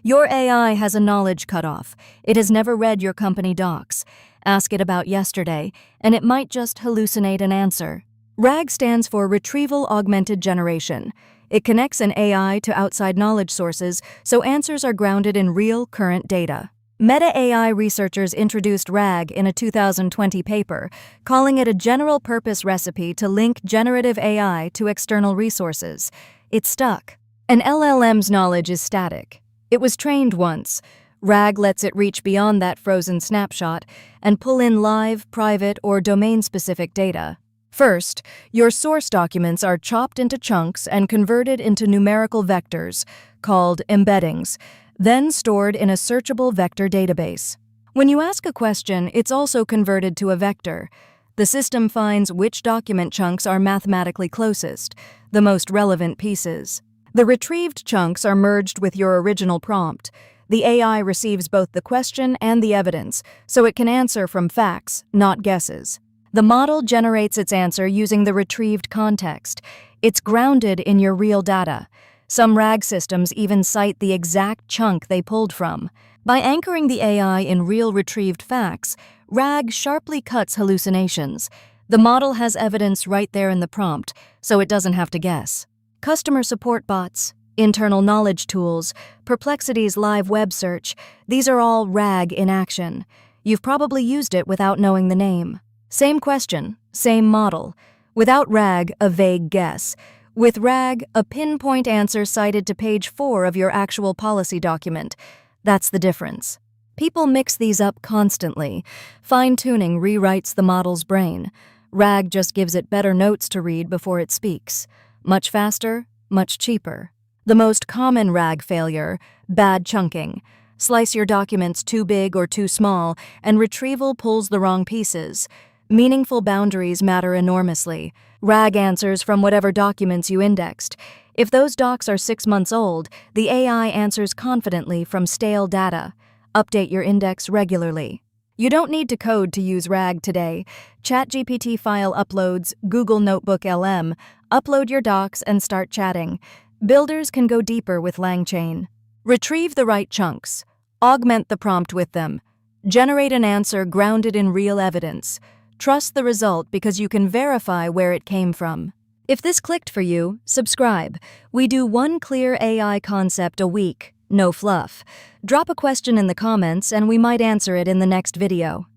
Your AI has a knowledge cutoff. It has never read your company docs. Ask it about yesterday, and it might just hallucinate an answer. RAG stands for Retrieval-Augmented Generation. It connects an AI to outside knowledge sources, so answers are grounded in real, current data. Meta AI researchers introduced RAG in a 2020 paper, calling it a general-purpose recipe to link generative AI to external resources. It stuck. An LLM's knowledge is static. It was trained once. RAG lets it reach beyond that frozen snapshot and pull in live, private, or domain-specific data. First, your source documents are chopped into chunks and converted into numerical vectors, called embeddings, then stored in a searchable vector database. When you ask a question, it's also converted to a vector. The system finds which document chunks are mathematically closest, the most relevant pieces. The retrieved chunks are merged with your original prompt. The AI receives both the question and the evidence, so it can answer from facts, not guesses. The model generates its answer using the retrieved context. It's grounded in your real data. Some RAG systems even cite the exact chunk they pulled from. By anchoring the AI in real retrieved facts, RAG sharply cuts hallucinations. The model has evidence right there in the prompt, so it doesn't have to guess. Customer support bots, internal knowledge tools, Perplexity's live web search, these are all RAG in action. You've probably used it without knowing the name. Same question, same model. Without RAG, a vague guess. With RAG, a pinpoint answer cited to page 4 of your actual policy document. That's the difference. People mix these up constantly. Fine-tuning rewrites the model's brain. RAG just gives it better notes to read before it speaks. Much faster, much cheaper. The most common RAG failure, bad chunking. Slice your documents too big or too small, and retrieval pulls the wrong pieces. Meaningful boundaries matter enormously. RAG answers from whatever documents you indexed. If those docs are 6 months old, the AI answers confidently from stale data. Update your index regularly. You don't need to code to use RAG today. ChatGPT file uploads, Google Notebook LM. Upload your docs and start chatting. Builders can go deeper with LangChain. Retrieve the right chunks. Augment the prompt with them. Generate an answer grounded in real evidence. Trust the result because you can verify where it came from. If this clicked for you, subscribe. We do one clear AI concept a week, no fluff. Drop a question in the comments and we might answer it in the next video.